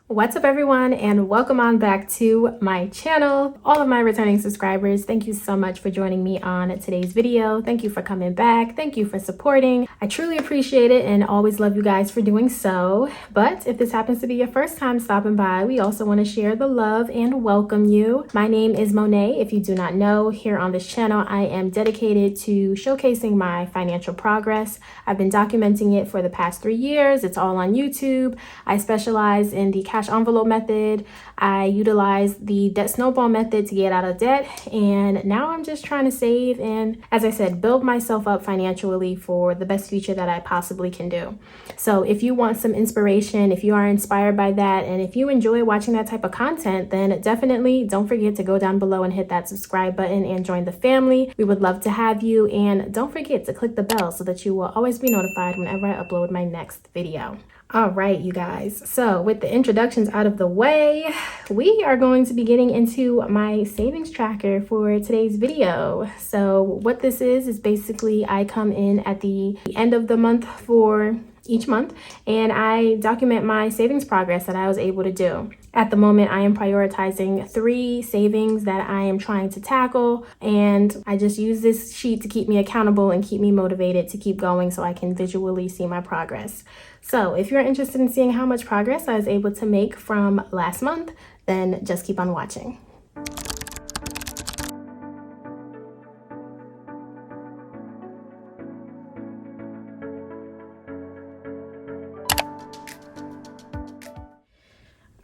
What's up everyone, and welcome on back to my channel. All of my returning subscribers, thank you so much for joining me on today's video. Thank you for coming back. Thank you for supporting. I truly appreciate it and always love you guys for doing so. But if this happens to be your first time stopping by, we also want to share the love and welcome you. My name is Monet. If you do not know, here on this channel I am dedicated to showcasing my financial progress. I've been documenting it for the past 3 years. It's all on YouTube. I specialize in the cash envelope method. I utilize the debt snowball method to get out of debt, and now I'm just trying to save and, as I said, build myself up financially for the best future that I possibly can do. So if you want some inspiration, if you are inspired by that, and if you enjoy watching that type of content, then definitely don't forget to go down below and hit that subscribe button and join the family. We would love to have you, and don't forget to click the bell so that you will always be notified whenever I upload my next video. All right, you guys, so with the introductions out of the way, we are going to be getting into my savings tracker for today's video. So what this is basically I come in at the end of the month for each month and I document my savings progress that I was able to do. At the moment, I am prioritizing 3 savings that I am trying to tackle, and I just use this sheet to keep me accountable and keep me motivated to keep going so I can visually see my progress. So if you're interested in seeing how much progress I was able to make from last month, then just keep on watching.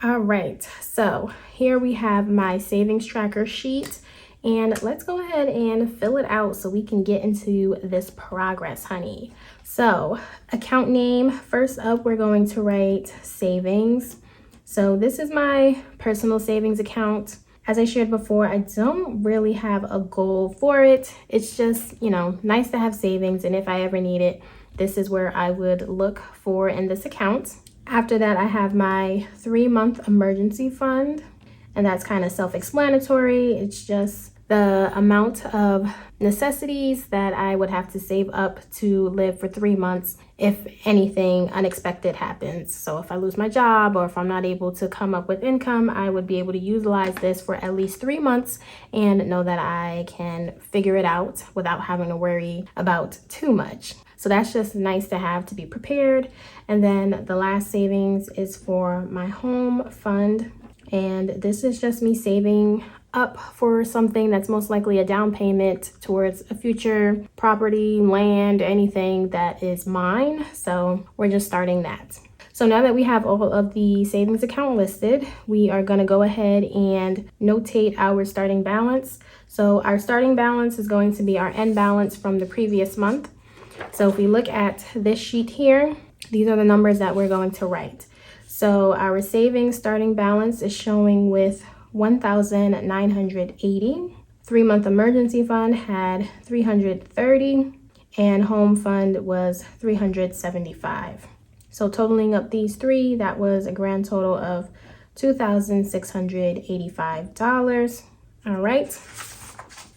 All right, so here we have my savings tracker sheet, and let's go ahead and fill it out so we can get into this progress, honey. So account name, first up, we're going to write savings. So this is my personal savings account. As I shared before, I don't really have a goal for it. It's just, nice to have savings, and if I ever need it, this is where I would look for in this account. After that, I have my 3-month emergency fund, and that's kind of self-explanatory. It's just the amount of necessities that I would have to save up to live for 3 months if anything unexpected happens. So if I lose my job or if I'm not able to come up with income, I would be able to utilize this for at least 3 months and know that I can figure it out without having to worry about too much. So that's just nice to have to be prepared. And then the last savings is for my home fund. And this is just me saving up for something that's most likely a down payment towards a future property, land, anything that is mine. So we're just starting that. So now that we have all of the savings account listed, we are going to go ahead and notate our starting balance. So our starting balance is going to be our end balance from the previous month. So if we look at this sheet here, these are the numbers that we're going to write. So our savings starting balance is showing with $1,980. 3-month emergency fund had $330, and home fund was $375. So totaling up these 3, that was a grand total of $2,685. All right.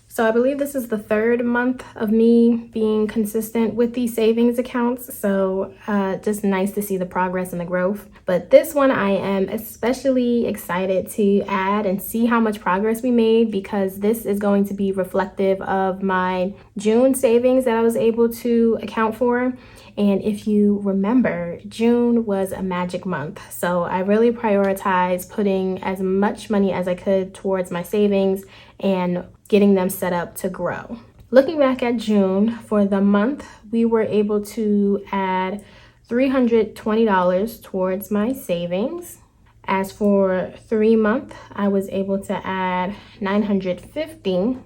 So I believe this is the 3rd month of me being consistent with these savings accounts. So just nice to see the progress and the growth. But this one I am especially excited to add and see how much progress we made, because this is going to be reflective of my June savings that I was able to account for. And if you remember, June was a magic month. So I really prioritized putting as much money as I could towards my savings and getting them set up to grow. Looking back at June, for the month, we were able to add $320 towards my savings. As for 3-month, I was able to add $950.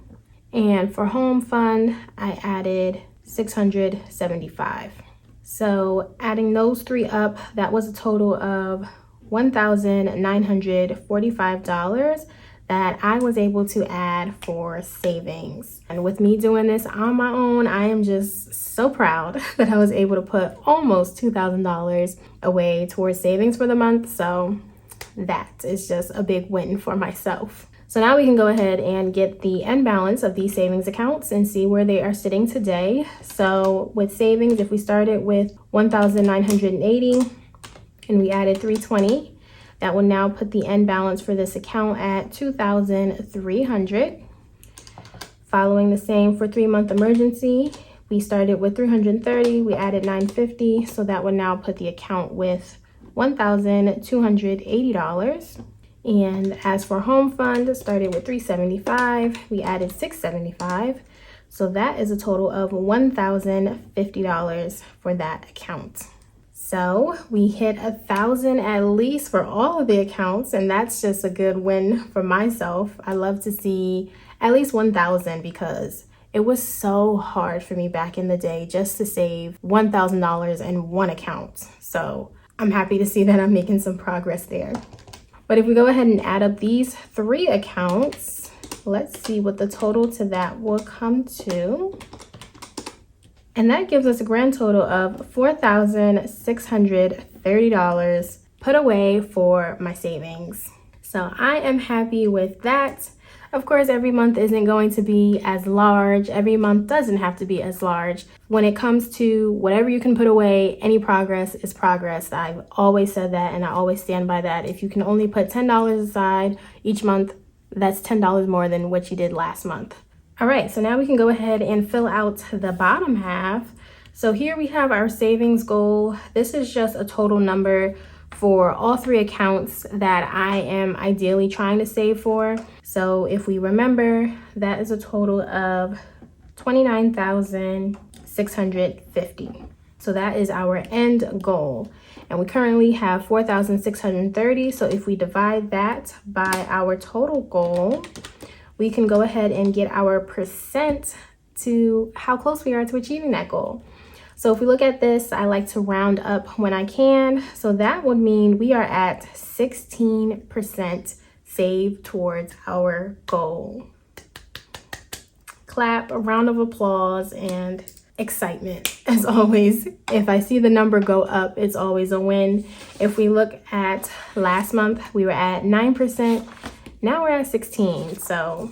And for home fund, I added $675. So adding those 3 up, that was a total of $1,945 that I was able to add for savings. And with me doing this on my own, I am just so proud that I was able to put almost $2,000 away towards savings for the month. So that is just a big win for myself. So now we can go ahead and get the end balance of these savings accounts and see where they are sitting today. So with savings, if we started with $1,980 and we added $320, That will now put the end balance for this account at $2,300. Following the same for 3-month emergency, we started with $330, we added $950, so that would now put the account with $1,280. And as for home fund, started with $375, we added $675, so that is a total of $1,050 for that account. So we hit 1,000 at least for all of the accounts, and that's just a good win for myself. I love to see at least 1,000 because it was so hard for me back in the day just to save $1,000 in one account. So I'm happy to see that I'm making some progress there. But if we go ahead and add up these 3 accounts, let's see what the total to that will come to. And that gives us a grand total of $4,630 put away for my savings. So I am happy with that. Of course, every month isn't going to be as large. Every month doesn't have to be as large. When it comes to whatever you can put away, any progress is progress. I've always said that, and I always stand by that. If you can only put $10 aside each month, that's $10 more than what you did last month. All right, so now we can go ahead and fill out the bottom half. So here we have our savings goal. This is just a total number for all 3 accounts that I am ideally trying to save for. So if we remember, that is a total of $29,650. So that is our end goal. And we currently have $4,630. So if we divide that by our total goal, we can go ahead and get our percent to how close we are to achieving that goal. So if we look at this, I like to round up when I can. So that would mean we are at 16% saved towards our goal. Clap, a round of applause, and excitement as always. If I see the number go up, it's always a win. If we look at last month, we were at 9%. Now we're at 16, so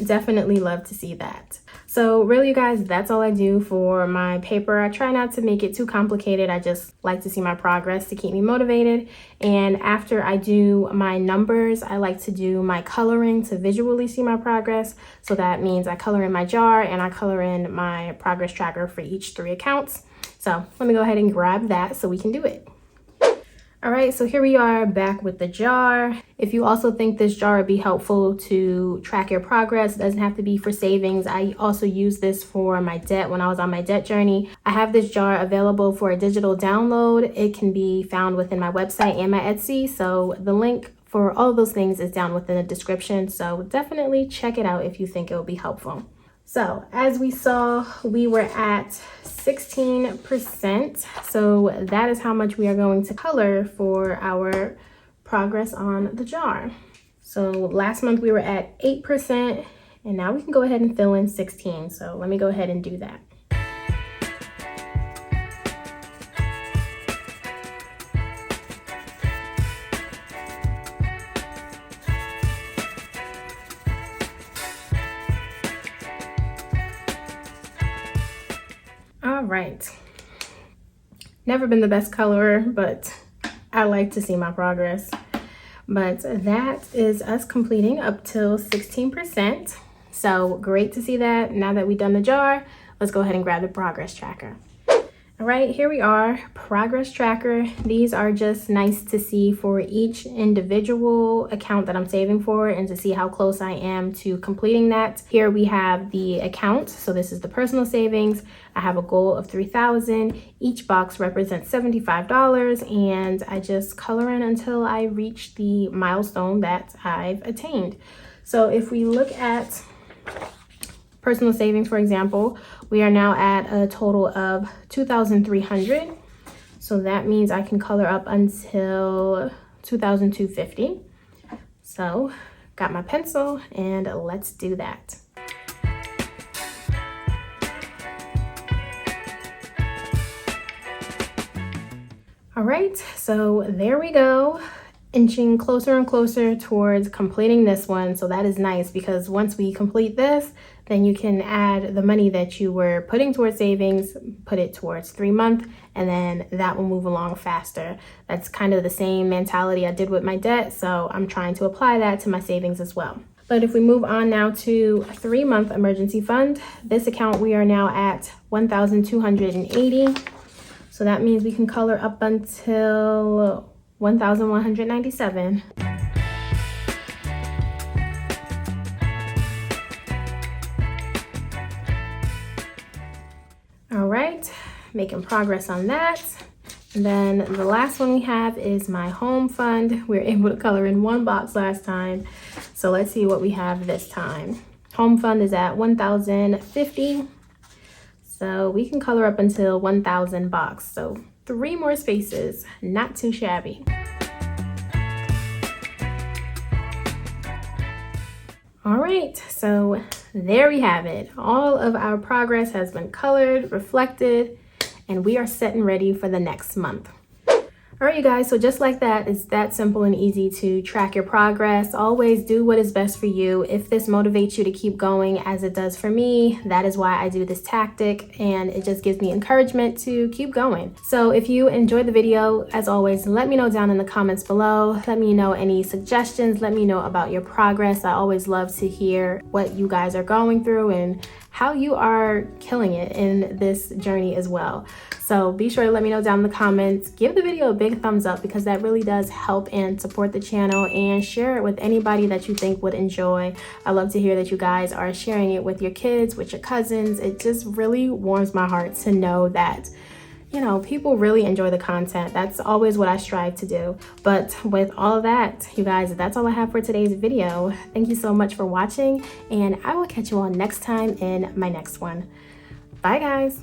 definitely love to see that. So really, you guys, that's all I do for my paper. I try not to make it too complicated. I just like to see my progress to keep me motivated. And after I do my numbers, I like to do my coloring to visually see my progress. So that means I color in my jar and I color in my progress tracker for each 3 accounts. So let me go ahead and grab that so we can do it. All right, so here we are back with the jar. If you also think this jar would be helpful to track your progress, it doesn't have to be for savings. I also use this for my debt when I was on my debt journey. I have this jar available for a digital download. It can be found within my website and my Etsy. So the link for all of those things is down within the description. So definitely check it out if you think it will be helpful. So as we saw, we were at 16%. So that is how much we are going to color for our progress on the jar. So last month we were at 8%, and now we can go ahead and fill in 16. So let me go ahead and do that. All right, never been the best colorer, but I like to see my progress. But that is us completing up till 16%. So great to see that. Now that we've done the jar, let's go ahead and grab the progress tracker. All right, here we are, progress tracker. These are just nice to see for each individual account that I'm saving for and to see how close I am to completing that. Here we have the account. So this is the personal savings. I have a goal of $3,000. Each box represents $75, and I just color in until I reach the milestone that I've attained. So if we look at personal savings, for example, we are now at a total of $2,300. So that means I can color up until $2,250. So got my pencil and let's do that. All right, so there we go. inching closer and closer towards completing this one. So that is nice, because once we complete this, then you can add the money that you were putting towards savings, put it towards 3-month, and then that will move along faster. That's kind of the same mentality I did with my debt, so I'm trying to apply that to my savings as well. But if we move on now to a 3-month emergency fund, this account we are now at 1,280. So that means we can color up until 1,197. All right, making progress on that. And then the last one we have is my home fund. We were able to color in one box last time. So let's see what we have this time. Home fund is at 1,050. So we can color up until 1,000 box. So 3 more spaces, not too shabby. All right, so there we have it. All of our progress has been colored, reflected, and we are set and ready for the next month. All right, you guys, so just like that, it's that simple and easy to track your progress. Always do what is best for you. If this motivates you to keep going as it does for me, that is why I do this tactic, and it just gives me encouragement to keep going. So if you enjoyed the video, as always, let me know down in the comments below. Let me know any suggestions. Let me know about your progress. I always love to hear what you guys are going through and how you are killing it in this journey as well. So be sure to let me know down in the comments. Give the video a big thumbs up, because that really does help and support the channel, and share it with anybody that you think would enjoy. I love to hear that you guys are sharing it with your kids, with your cousins. It just really warms my heart to know that, you know, people really enjoy the content. That's always what I strive to do. But with all of that, you guys, that's all I have for today's video. Thank you so much for watching, and I will catch you all next time in my next one. Bye, guys.